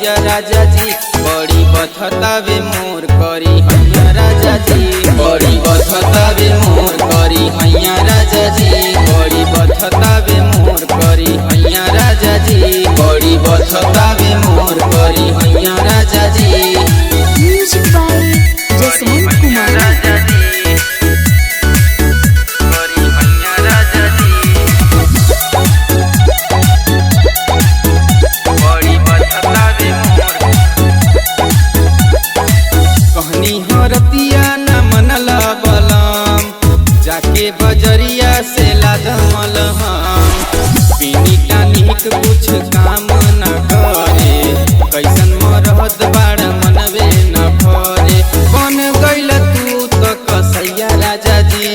हैया राजा जी बड़ी बथतावे मोर करी हैया राजा जी बड़ी बथतावे मोर करी हैया राजा जी बड़ी बथतावे मोर करी हैया राजा जी बड़ी बथतावे मोर करी हैया राजा जी। Music by Jaswant Kumar. रतिया न मनला बलम जाके बजरिया से लादमल हम पीनी टानिक कुछ काम न करे कैसन मरहत बाड़ मनवे न भरे बन गइल तू तो कसैया राजा जी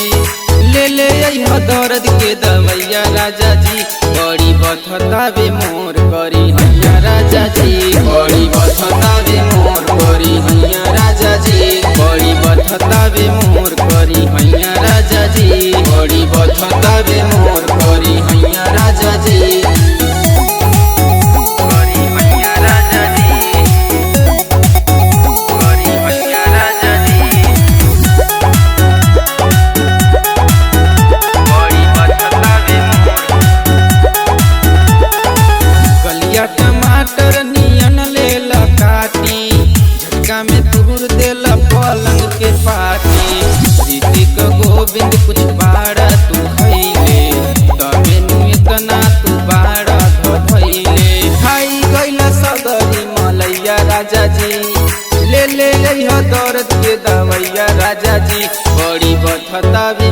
ले ले अइह दर्द के दवैया राजा जी बड़ी बथतावे मोर करी हैया राजा जी बड़ी बथतावे मोर करी हैया राजा जी बड़ी बथतावे मोर करी हैया राजा जी बड़ी बथतावे मोर करी हैया राजा जी करी हैया राजा जी करी हैया राजा जी बड़ी बथतावे कलिया टमाटर नियन ले काटी झटका में तुर देल पलंग के पाटी ऋतिक गोविंद कुछ बाड़ा तू खैले तबे नु इतना तू बाड़ा धइले खाई गइल सगरी मलैया राजा जी ले ले अइह दर्द के दवैया राजा जी बड़ी बथतावे